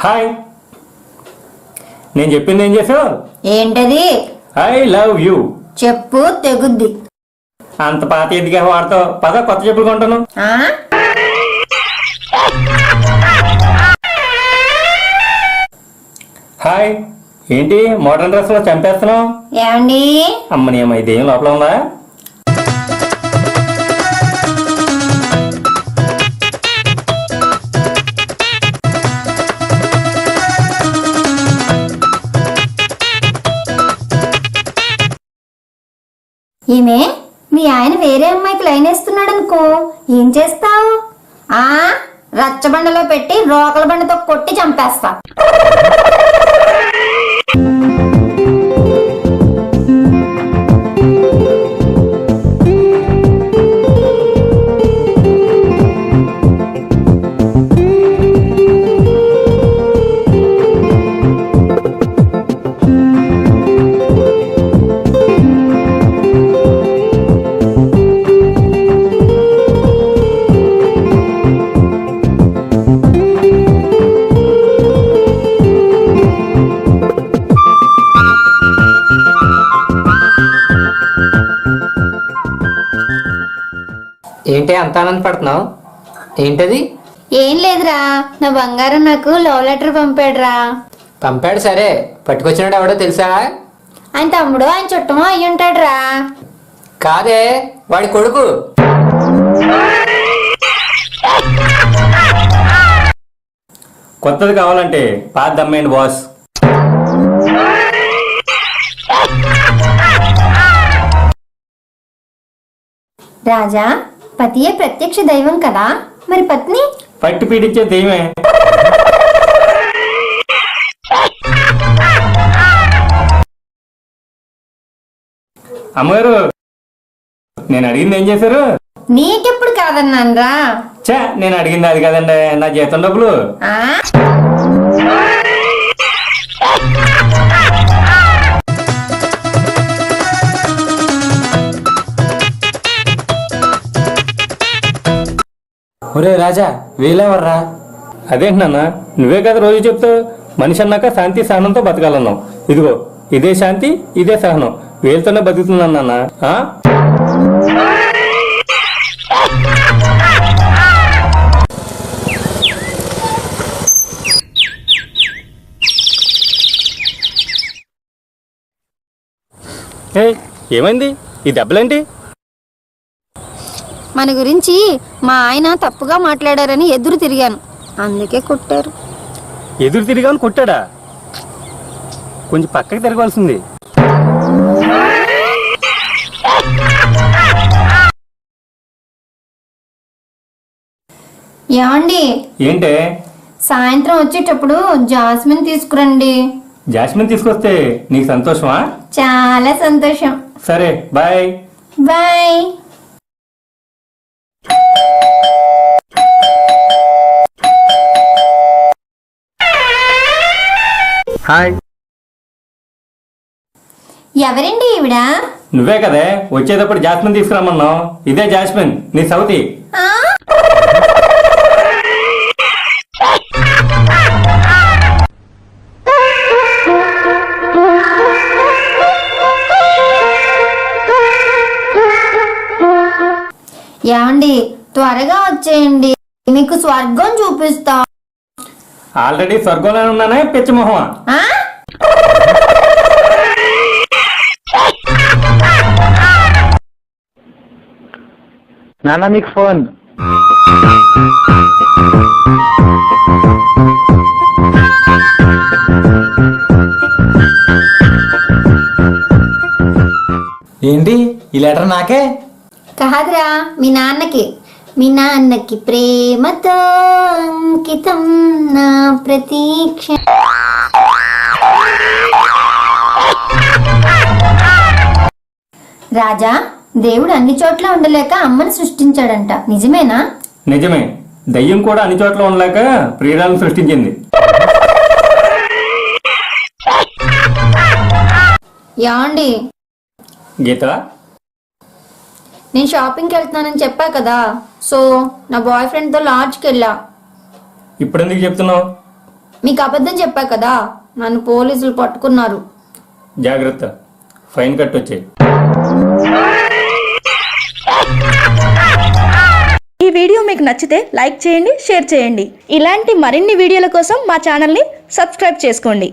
Hi, నేను చెప్పింది ఏం చేసావు? ఏంటది? I love you. చెప్పు తెగుద్ది. అంత పాత ఎదిగా వాడతావు. పద కొత్త చెప్పులు కొంటాను. హాయ్, ఏంటి మోడర్న్ డ్రెస్ లో చంపేస్తున్నావు? ఏమండి? అమ్మని అమ్మ, ఇదేం లోపల ఉందా? ఈమె మీ ఆయన వేరే అమ్మాయికి లైన్ వేస్తున్నాడు అనుకో, ఏం చేస్తావు? రచ్చబండలో పెట్టి రోకల బండతో కొట్టి చంపేస్తా. ఏంటి అంత ఆనందపడుతున్నావు? ఏంటది? ఏం లేదురా, నా బంగారం నాకు లవ్ లెటర్ పంపాడురా. పంపాడు, సరే. పట్టుకొచ్చినాడు ఎవడో తెలుసా? ఆయన తమ్ముడు, ఆయన చుట్టమో అయ్యి ఉంటాడురా. కాదే, వాడి కొడుకు. కొత్తది కావాలంటే పాత దమ్మేండి బాస్. రాజా, పతియే ప్రత్యక్ష దైవం కదా, మరి పత్ని? పట్టి పీడించే దెయ్యమే. అమ్మగారు, నేను అడిగింది ఏం చేశారు? నీకెప్పుడు కాదన్నానరా? చా, నేను అడిగింది అది కదండి, నా జీతం డబ్బులు. ఒరే రాజా, వీలెవర్రా? అదేంటి నాన్న, నువ్వే కదా రోజు చెప్తావు మనిషి అన్నాక శాంతి సహనంతో బతకాలన్నావు. ఇదిగో ఇదే శాంతి, ఇదే సహనం, వీళ్ళతోనే బతుకుతున్నాను నాన్న. ఏమైంది? ఈ దెబ్బలేంటి? మన గురించి మా ఆయన తప్పుగా మాట్లాడారని ఎదురు తిరిగాను, అందుకే కొట్టారు. ఎదురు తిరిగాను కొట్టాడా? కొంచెం పక్కకి తిరగాల్సింది. ఏమండి? ఏంటే? సాయంత్రం వచ్చేటప్పుడు జాస్మిన్ తీసుకురండి. జాస్మిన్ తీసుకొస్తే నీకు సంతోషమా? చాలా సంతోషం. సరే, బాయ్. బాయ్. హాయ్. ఎవరండి ఈవిడ? నువ్వే కదే వచ్చేటప్పుడు జాస్మిన్ తీసుకురామన్నావు. ఇదే జాస్మిన్, నీ సౌతి. ఏమండి, త్వరగా వచ్చేయండి, మీకు స్వర్గం చూపిస్తా. ఆల్రెడీ స్వర్గంలో ఉన్నానే పిచ్చమొహమా. నాన్న నీకు ఫోన్. ఏంటి ఈ లెటర్ నాకే? కాదురా, మీ నాన్నకి. మీ నాన్నకి ప్రేమతో అంకితం నా ప్రతీక్ష. రాజా, దేవుడు అన్ని చోట్ల ఉండలేక అమ్మని సృష్టించాడంట, నిజమేనా? నిజమే. దయ్యం కూడా అన్ని చోట్ల ఉండలేక ప్రియురాలను సృష్టించింది. యాండి? గీత, నేను షాపింగ్కి వెళ్తున్నానని చెప్పా కదా, సో నా బాయ్ ఫ్రెండ్తో లాడ్జ్కి వెళ్ళా. ఇప్పుడు ఎందుకు చెప్తున్నావు? మీకు అబద్ధం చెప్పా కదా, నన్ను పోలీసులు పట్టుకున్నారు. జాగ్రత్త, ఫైన్ కట్టొచ్చే. ఈ వీడియో మీకు నచ్చితే లైక్ చేయండి, షేర్ చేయండి. ఇలాంటి మరిన్ని వీడియోల కోసం మా ఛానల్ని సబ్స్క్రైబ్ చేసుకోండి.